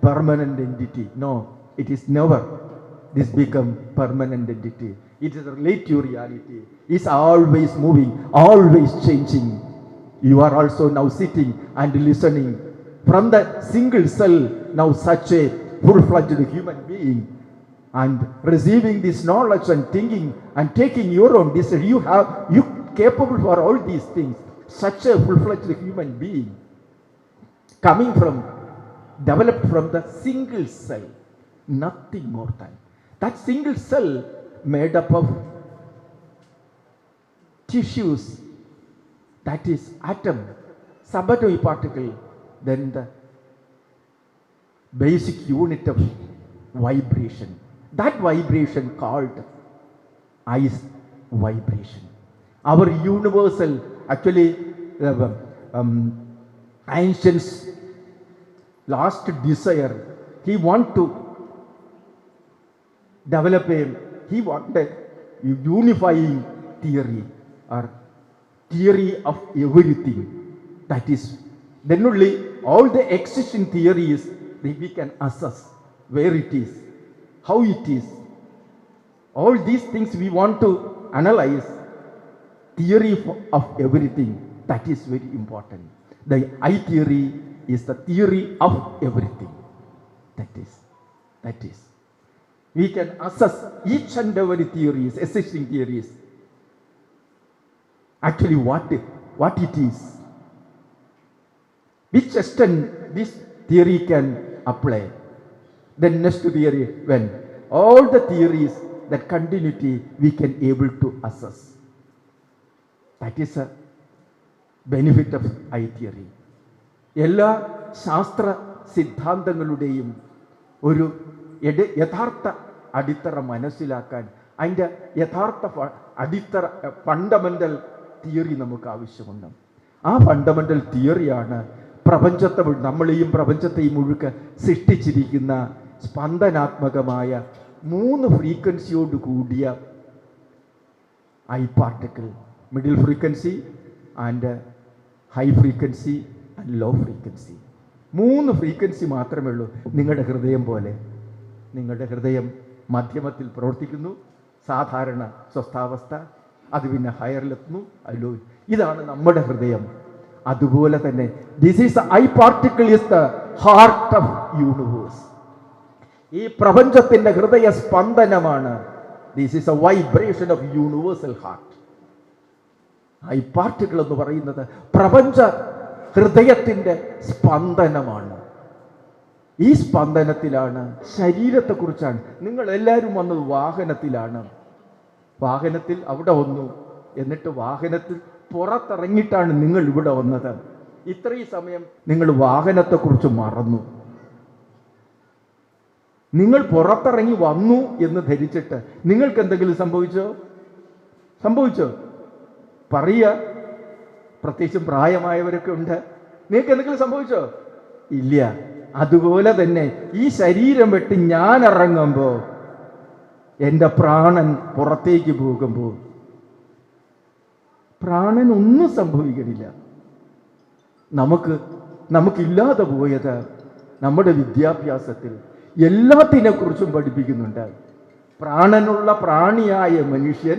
permanent entity. No, it is never this become permanent entity. It is a relative reality. It's always moving, always changing. You are also now sitting and listening from the single cell, now such a full-fledged human being, and receiving this knowledge and thinking and taking your own decision. You capable for all these things. Such a full-fledged human being coming from, developed from the single cell, nothing more than that single cell made up of tissues, that is atom, subatomic particle, then the basic unit of vibration. That vibration called is vibration. Our universal, actually, Einstein's last desire, he wanted to develop he wanted a unifying theory or theory of everything. That is, then only all the existing theories we can assess where it is, how it is. All these things we want to analyze. Theory of everything, that is very important. The I theory is the theory of everything. That is. We can assess each and every theories, existing theories. Actually, what it is, which extent this theory can apply. Then next theory, when all the theories, that continuity we can able to assess. That is a benefit of I theory. എല്ലാ ശാസ്ത്ര സിദ്ധാന്തങ്ങളുടെയും ഒരു യഥാർത്ഥ അടിത്തറ മനസ്സിലാക്കാൻ അതിൻ്റെ യഥാർത്ഥ അടിത്തറ fundamental theory നമുക്ക് ആവശ്യമുണ്ട്. ആ ഫണ്ടമെൻ്റൽ തിയറിയാണ് പ്രപഞ്ചത്തെ, നമ്മളെയും പ്രപഞ്ചത്തെയും മുഴുക്കെ സൃഷ്ടിച്ചിരിക്കുന്ന സ്പന്ദനാത്മകമായ 3 ഫ്രീക്വൻസിയോട് കൂടിയ ഐ particle, middle frequency and high frequency and low frequency. 3 frequency മാത്രമേ ഉള്ളൂ. നിങ്ങളുടെ ഹൃദയം പോലെ, നിങ്ങളുടെ ഹൃദയം മധ്യമത്തിൽ പ്രവർത്തിക്കുന്നു, സാധാരണ സ്വസ്ഥാവസ്ഥ, അത് പിന്നെ ഹയറിലെത്തുന്നു, ലോ. ഇതാണ് നമ്മുടെ ഹൃദയം. അതുപോലെ തന്നെ this is I particle is the heart of universe. ഈ പ്രപഞ്ചത്തിന്റെ ഹൃദയ സ്പന്ദനമാണ്. This is a vibration of universal heart. I particle എന്ന് പറയുന്നത് പ്രപഞ്ച ഹൃദയത്തിന്റെ സ്പന്ദനമാണ്. ഈ സ്പന്ദനത്തിലാണ്, ശരീരത്തെക്കുറിച്ചാണ്. നിങ്ങൾ എല്ലാവരും വന്നത് വാഹനത്തിലാണ്. വാഹനത്തിൽ അവിടെ വന്നു, എന്നിട്ട് വാഹനത്തിൽ പുറത്തിറങ്ങിയിട്ടാണ് നിങ്ങൾ ഇവിടെ വന്നത്. ഇത്രയും സമയം നിങ്ങൾ വാഹനത്തെക്കുറിച്ച് മറന്നു. നിങ്ങൾ പുറത്തിറങ്ങി വന്നു എന്ന് ധരിച്ചിട്ട് നിങ്ങൾക്ക് എന്തെങ്കിലും സംഭവിച്ചോ? പറയുക. പ്രത്യേകിച്ചും പ്രായമായവരൊക്കെ ഉണ്ട്. നിങ്ങൾക്ക് എന്തെങ്കിലും സംഭവിച്ചോ? ഇല്ല. അതുപോലെ തന്നെ ഈ ശരീരം വിട്ട് ഞാൻ ഇറങ്ങുമ്പോൾ, എൻ്റെ പ്രാണൻ പുറത്തേക്ക് പോകുമ്പോൾ, പ്രാണനൊന്നും സംഭവിക്കണില്ല. നമുക്കില്ലാതെ പോയത് നമ്മുടെ വിദ്യാഭ്യാസത്തിൽ എല്ലാത്തിനെക്കുറിച്ചും പഠിപ്പിക്കുന്നുണ്ട്. പ്രാണനുള്ള പ്രാണിയായ മനുഷ്യൻ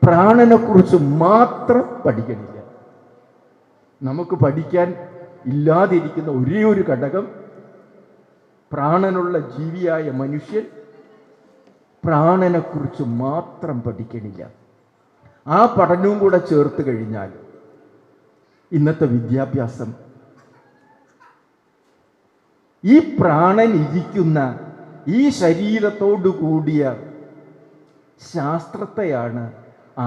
പ്രാണനെക്കുറിച്ച് മാത്രം പഠിക്കണില്ല. നമുക്ക് പഠിക്കാൻ ഇല്ലാതിരിക്കുന്ന ഒരേ ഒരു ഘടകം, പ്രാണനുള്ള ജീവിയായ മനുഷ്യൻ പ്രാണനെക്കുറിച്ച് മാത്രം പഠിക്കണില്ല. ആ പഠനവും കൂടെ ചേർത്ത് കഴിഞ്ഞാൽ ഇന്നത്തെ വിദ്യാഭ്യാസം ഈ പ്രാണൻ ഇരിക്കുന്ന ഈ ശരീരത്തോടു കൂടിയ ശാസ്ത്രത്തെയാണ്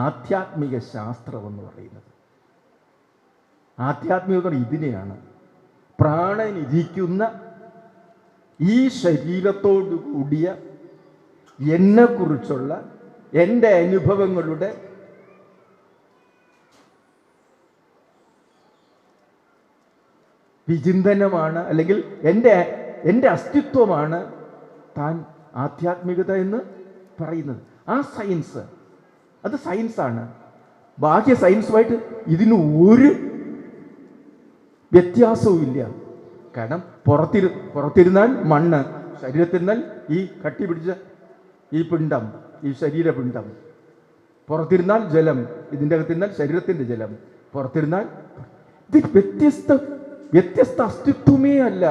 ആധ്യാത്മിക ശാസ്ത്രം എന്ന് പറയുന്നത്. ആധ്യാത്മികത ഇതിനെയാണ്. പ്രാണൻ ഇരിക്കുന്ന ഈ ശരീരത്തോടു കൂടിയ എന്നെക്കുറിച്ചുള്ള എൻ്റെ അനുഭവങ്ങളുടെ വിചിന്തനമാണ്, അല്ലെങ്കിൽ എൻ്റെ അസ്തിത്വമാണ് താൻ ആധ്യാത്മികത എന്ന് പറയുന്നത്. ആ സയൻസ്, അത് സയൻസാണ്. ബാഹ്യ സയൻസുമായിട്ട് ഇതിന് ഒരു വ്യത്യാസവും ഇല്ല. കാരണം പുറത്തിരുന്നാൽ മണ്ണ്, ശരീരത്തിരുന്നാൽ ഈ കട്ടി പിടിച്ച ഈ പിണ്ഡം, ഈ ശരീരപിണ്ഡം, പുറത്തിരുന്നാൽ ജലം, ഇതിൻ്റെ അകത്തിരുന്നാൽ ശരീരത്തിൻ്റെ ജലം, പുറത്തിരുന്നാൽ ഇത് വ്യത്യസ്ത അസ്തിത്വമേ അല്ല.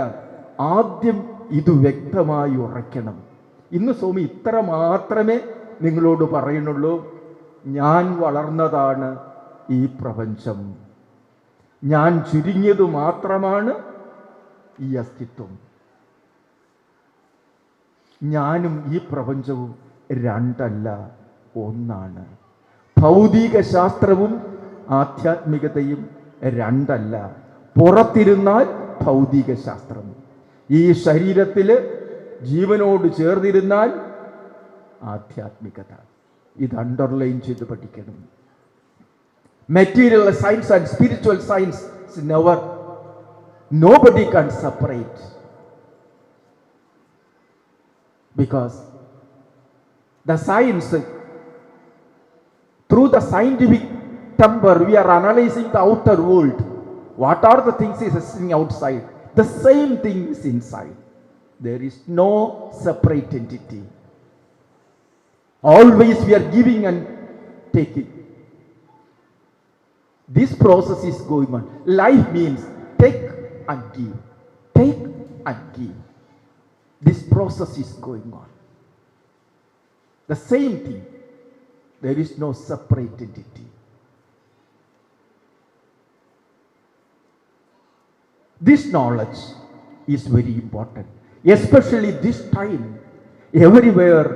ആദ്യം ഇത് വ്യക്തമായി ഉറയ്ക്കണം. ഇന്ന് സ്വാമി ഇത്ര മാത്രമേ നിങ്ങളോട് പറയുന്നുള്ളൂ. ഞാൻ വളർന്നതാണ് ഈ പ്രപഞ്ചം, ഞാൻ ചുരുങ്ങിയത് മാത്രമാണ് ഈ അസ്തിത്വം. ഞാനും ഈ പ്രപഞ്ചവും രണ്ടല്ല, ഒന്നാണ്. ഭൗതിക ശാസ്ത്രവും ആധ്യാത്മികതയും രണ്ടല്ല. പുറത്തിരുന്നാൽ ഭൗതിക ശാസ്ത്രം, ഈ ശരീരത്തിൽ ജീവനോട് ചേർന്നിരുന്നാൽ ആധ്യാത്മികത. ഇത് അണ്ടർലൈൻ ചെയ്ത് പഠിക്കണം. Material science and spiritual science never, nobody can separate, because the science, through the scientific temper, we are analyzing the outer world. What are the things existing outside? The same thing is inside. There is no separate entity. Always we are giving and taking. This process is going on. Life means take and give, take and give. This process is going on. The same thing. There is no separate entity. This knowledge is very important, especially this time. Everywhere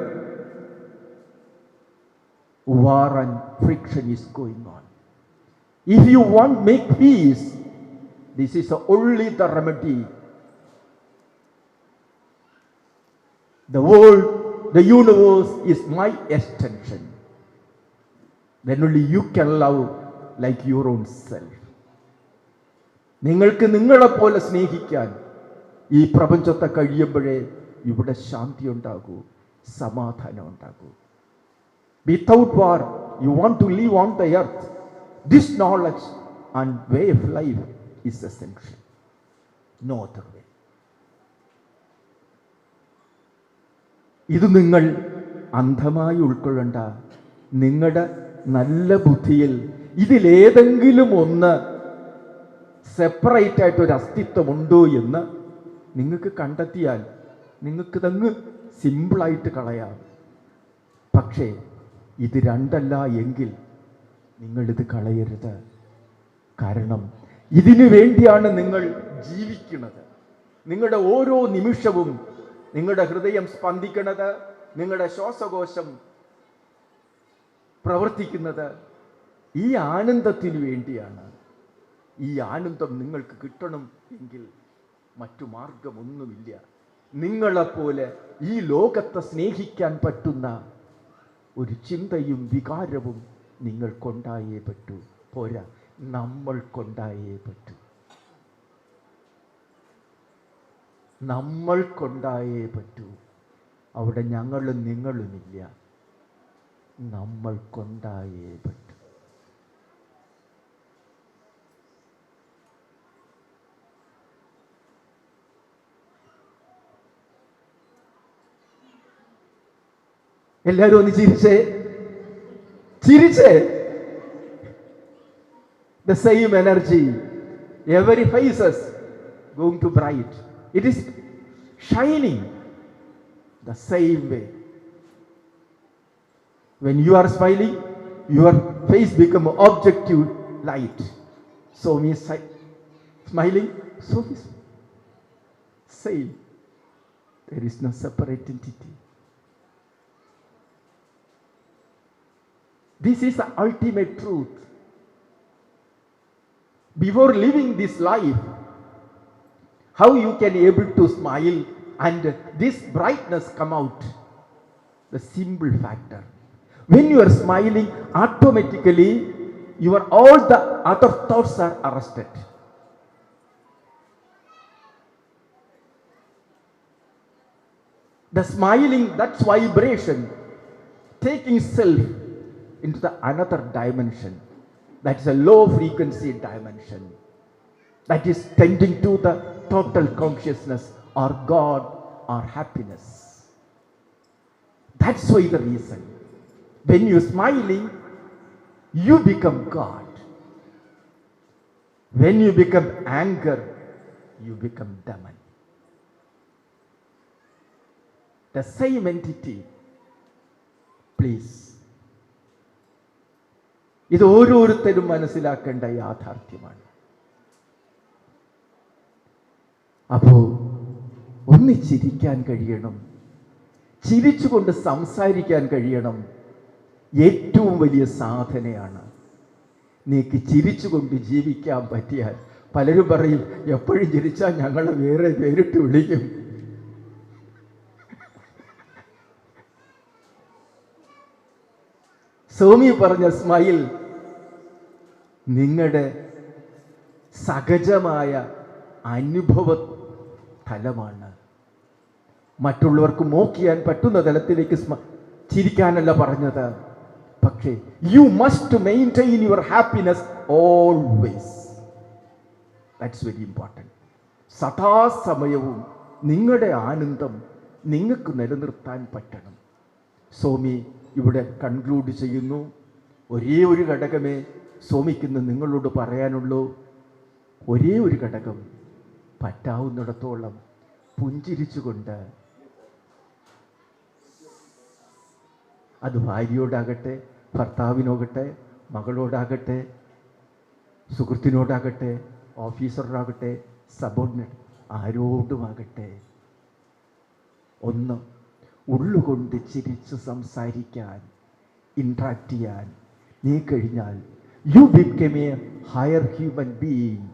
war and friction is going on. If you want to make peace, this is only the remedy. The world, the universe is my extension. Then only you can love like your own self. നിങ്ങൾക്ക് നിങ്ങളെപ്പോലെ സ്നേഹിക്കാൻ ഈ പ്രപഞ്ചത്തെ കഴിയുമ്പോഴേ ഇവിടെ ശാന്തി ഉണ്ടാകൂ, സമാധാനം ഉണ്ടാകൂ. Without war, you want to live on the earth. This knowledge and way of life is essential. No other way. ഇത് നിങ്ങൾ അന്ധമായി ഉൾക്കൊള്ളണ്ട. നിങ്ങളുടെ നല്ല ബുദ്ധിയിൽ ഇതിലേതെങ്കിലും ഒന്ന് സെപ്പറേറ്റ് ആയിട്ട് ഒരു അസ്തിത്വമുണ്ടോ എന്ന് നിങ്ങൾക്ക് കണ്ടെത്തിയാൽ നിങ്ങൾക്ക് തങ്ങ് സിമ്പിളായിട്ട് കളയാം. പക്ഷേ ഇത് രണ്ടല്ല എങ്കിൽ നിങ്ങളിത് കളയരുത്. കാരണം ഇതിനു വേണ്ടിയാണ് നിങ്ങൾ ജീവിക്കുന്നത്. നിങ്ങളുടെ ഓരോ നിമിഷവും നിങ്ങളുടെ ഹൃദയം സ്പന്ദിക്കുന്നത്, നിങ്ങളുടെ ശ്വാസകോശം പ്രവർത്തിക്കുന്നത് ഈ ആനന്ദത്തിന് വേണ്ടിയാണ്. ഈ ആനന്ദം നിങ്ങൾക്ക് കിട്ടണം എങ്കിൽ മറ്റു മാർഗമൊന്നുമില്ല. നിങ്ങളെപ്പോലെ ഈ ലോകത്തെ സ്നേഹിക്കാൻ പറ്റുന്ന ഒരു ചിന്തയും വികാരവും നിങ്ങൾക്കുണ്ടായേ പറ്റൂ. പോരാ, നമ്മൾക്കുണ്ടായേ പറ്റൂ. നമ്മൾക്കുണ്ടായേ പറ്റൂ. അവിടെ ഞങ്ങളും നിങ്ങളുമില്ല, നമ്മൾക്കുണ്ടായേ പറ്റൂ. എല്ലാവരും ഒന്ന് ചിരിച്ചേ, ചിരിച്ചേ. The same energy, every face is going to bright. It is shining the same way. When you are smiling, your face become objective light. So me smiling, so is same. There is no separate entity. This is the ultimate truth. Before living this life, how you can able to smile and this brightness come out? The simple factor. When you are smiling, automatically all the other thoughts are arrested. The smiling, that's vibration, taking self into the another dimension. That's a low frequency dimension. That is tending to the total consciousness or God or happiness. That's why the reason. When you're smiling, you become God. When you become anger, you become demon. The same entity. Please. ഇത് ഓരോരുത്തരും മനസ്സിലാക്കേണ്ട യാഥാർത്ഥ്യമാണ്. അപ്പോൾ ഒന്ന് ചിരിക്കാൻ കഴിയണം, ചിരിച്ചുകൊണ്ട് സംസാരിക്കാൻ കഴിയണം. ഏറ്റവും വലിയ സാധനയാണ്. നീക്ക് ചിരിച്ചുകൊണ്ട് ജീവിക്കാൻ പറ്റിയാൽ, പലരും പറയും എപ്പോഴും ചിരിച്ചാൽ ഞങ്ങളെ വേറെ പേരിട്ട് വിളിക്കും. സ്വാമി പറഞ്ഞ സ്മൈൽ നിങ്ങളുടെ സഹജമായ അനുഭവ തലമാണ്. മറ്റുള്ളവർക്ക് മോക്ക് ചെയ്യാൻ പറ്റുന്ന തലത്തിലേക്ക് ചിരിക്കാനല്ല പറഞ്ഞത്. പക്ഷേ you must maintain your happiness always. That's very important. സദാസമയവും നിങ്ങളുടെ ആനന്ദം നിങ്ങൾക്ക് നിലനിർത്താൻ പറ്റണം. സ്വാമി ഇവിടെ കൺക്ലൂഡ് ചെയ്യുന്നു. ഒരേ ഒരു ഘടകമേ സ്വാമിക്കിന്ന് നിങ്ങളോട് പറയാനുള്ളൂ. ഒരേ ഒരു ഘടകം, പറ്റാവുന്നിടത്തോളം പുഞ്ചിരിച്ചുകൊണ്ട്, അത് ഭാര്യയോടാകട്ടെ, ഭർത്താവിനോടകട്ടെ, മകളോടാകട്ടെ, സുഹൃത്തിനോടാകട്ടെ, ഓഫീസറോടാകട്ടെ, സബോർഡിനേറ്റ് ആരോടുമാകട്ടെ, ഒന്ന് ഉള്ളുകൊണ്ട് ചിരിച്ച് സംസാരിക്കാൻ, ഇൻട്രാക്ട് ചെയ്യാൻ നീ കഴിഞ്ഞാൽ you become A higher human being,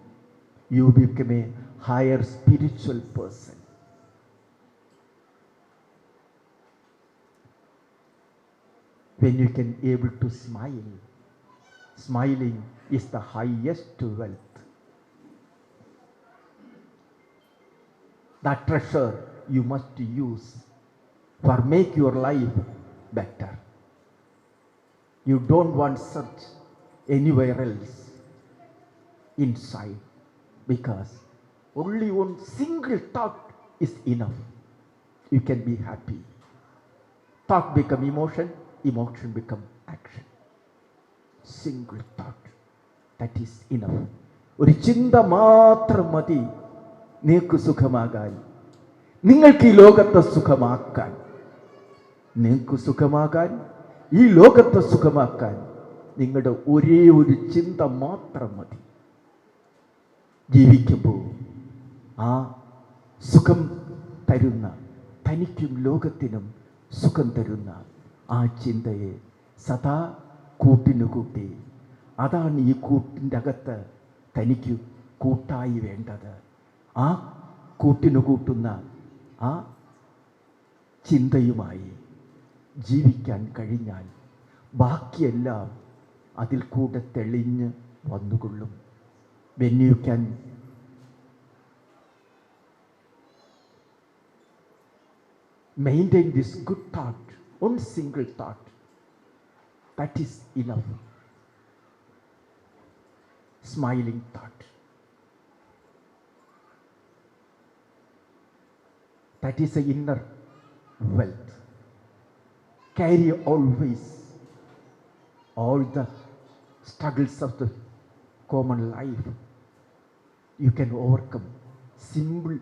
you become A higher spiritual person. When you can able to smile, smiling is the highest wealth. That treasure you must use for make your life better. You don't want search anywhere else inside, because only one single thought is enough. You can be happy. Thought become emotion, emotion become action. Single thought, that is enough. ഒരു ചിന്ത മാത്രം മതി നിങ്ങൾക്ക് സുഖമാകാൻ, നിങ്ങൾക്ക് ഈ ലോകത്തെ സുഖമാക്കാൻ. നിങ്ങൾക്ക് സുഖമാകാൻ, ഈ ലോകത്തെ സുഖമാക്കാൻ നിങ്ങളുടെ ഒരേ ഒരു ചിന്ത മാത്രം മതി. ജീവിക്കുമ്പോൾ ആ സുഖം തരുന്ന, തനിക്കും ലോകത്തിനും സുഖം തരുന്ന ആ ചിന്തയെ സദാ കൂട്ടിനു കൂട്ടി, അതാണ് ഈ കൂട്ടിൻ്റെ അകത്ത് തനിക്ക് കൂട്ടായി വേണ്ടത്. ആ കൂട്ടിനു കൂട്ടുന്ന ആ ചിന്തയുമായി ജീവിക്കാൻ കഴിഞ്ഞാൽ ബാക്കിയെല്ലാം അതിൽ കൂടെ തെളിഞ്ഞ് വന്നുകൊള്ളും. When you can maintain this good thought, one single thought, that is enough. Smiling thought, that is an inner wealth. Carry always all the struggles of the common life. You can overcome. Simple,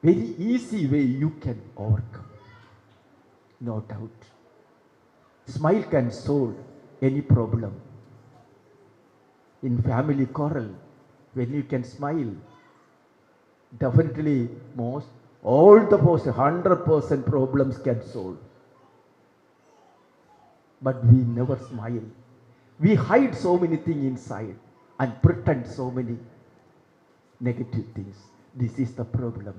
very easy way you can overcome. No doubt. Smile can solve any problem. In family quarrel, when you can smile, definitely all the 100% problems can solve. But we never smile. We hide so many things inside and pretend so many negative things. This is the problem.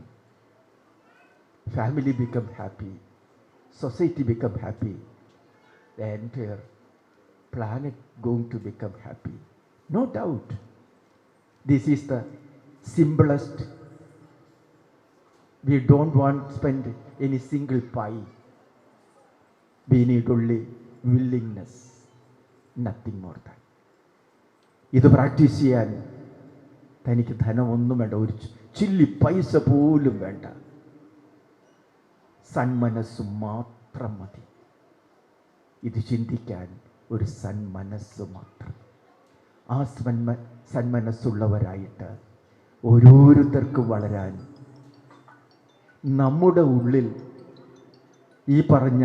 Family become happy. society become happy, the entire planet going to become happy. No doubt. This is the simplest. We don't want to spend any single pie. We need only willingness, nothing more than. ഇത് practice ചെയ്യാൻ തനിക്ക് ധനമൊന്നും വേണ്ട, ഒരു chilli പൈസ പോലും വേണ്ട, സന്മനസ്സ് മാത്രം മതി. ഇത് ചിന്തിക്കാൻ ഒരു സന്മനസ്സ് മാത്രം. ആ സന്മനസ്സുള്ളവരായിട്ട് ഓരോരുത്തർക്കും വളരാൻ നമ്മുടെ ഉള്ളിൽ ഈ പറഞ്ഞ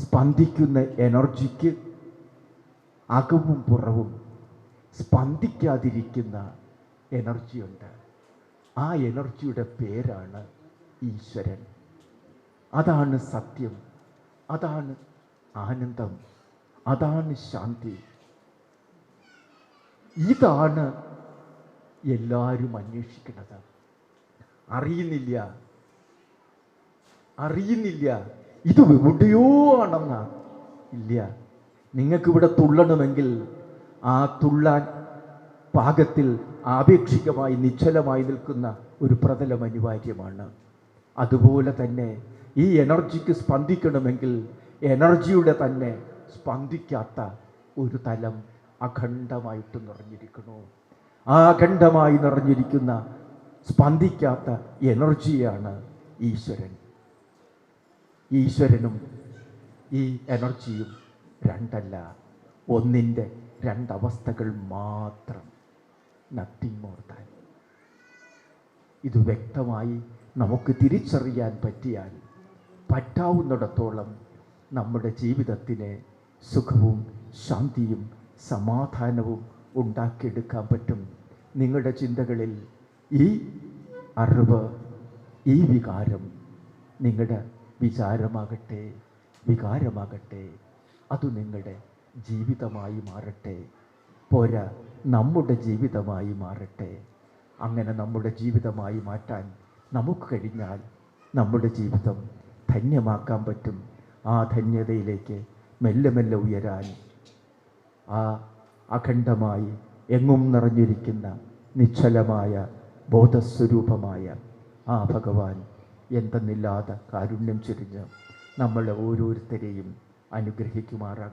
സ്പന്ദിക്കുന്ന എനർജിക്ക് അകവും പുറവും സ്പന്ദിക്കാതിരിക്കുന്ന എനർജിയുണ്ട്. ആ എനർജിയുടെ പേരാണ് ഈശ്വരൻ. അതാണ് സത്യം, അതാണ് ആനന്ദം, അതാണ് ശാന്തി. ഇതാണ് എല്ലാവരും അന്വേഷിക്കുന്നത്. അറിയുന്നില്ല ഇത് എവിടെയോ ആണെന്നാ. ഇല്ല, നിങ്ങൾക്കിവിടെ തുള്ളണമെങ്കിൽ ആ തുള്ളാൻ പാകത്തിൽ ആപേക്ഷികമായി നിശ്ചലമായി നിൽക്കുന്ന ഒരു പ്രതലം അനിവാര്യമാണ്. അതുപോലെ തന്നെ ഈ എനർജിക്ക് സ്പന്ദിക്കണമെങ്കിൽ എനർജിയുടെ തന്നെ സ്പന്ദിക്കാത്ത ഒരു തലം അഖണ്ഡമായിട്ട് നിറഞ്ഞിരിക്കണു. ആ അഖണ്ഡമായി നിറഞ്ഞിരിക്കുന്ന സ്പന്ദിക്കാത്ത എനർജിയാണ് ഈശ്വരൻ. ഈശ്വരനും ഈ എനർജിയും രണ്ടല്ല, ഒന്നിൻ്റെ രണ്ടവസ്ഥകൾ മാത്രം, നത്തിങ് മോർ ദാൻ. ഇത് വ്യക്തമായി നമുക്ക് തിരിച്ചറിയാൻ പറ്റിയാൽ പറ്റാവുന്നിടത്തോളം നമ്മുടെ ജീവിതത്തിന് സുഖവും ശാന്തിയും സമാധാനവും ഉണ്ടാക്കിയെടുക്കാൻ പറ്റും. നിങ്ങളുടെ ചിന്തകളിൽ ഈ അറിവ്, ഈ വികാരം നിങ്ങളുടെ വിചാരമാകട്ടെ, വികാരമാകട്ടെ, അത് നിങ്ങളുടെ ജീവിതമായി മാറട്ടെ. പോരാ, നമ്മുടെ ജീവിതമായി മാറട്ടെ. അങ്ങനെ നമ്മുടെ ജീവിതമായി മാറ്റാൻ നമുക്ക് കഴിഞ്ഞാൽ നമ്മുടെ ജീവിതം ധന്യമാക്കാൻ പറ്റും. ആ ധന്യതയിലേക്ക് മെല്ലെ മെല്ലെ ഉയരാൻ ആ അഖണ്ഡമായി എങ്ങും നിറഞ്ഞിരിക്കുന്ന നിശ്ചലമായ ബോധസ്വരൂപമായ ആ ഭഗവാൻ എന്തെന്നില്ലാതെ കാരുണ്യം ചൊരിഞ്ഞ് നമ്മളെ ഓരോരുത്തരെയും അനുഗ്രഹിക്കുമാറാകട്ടെ.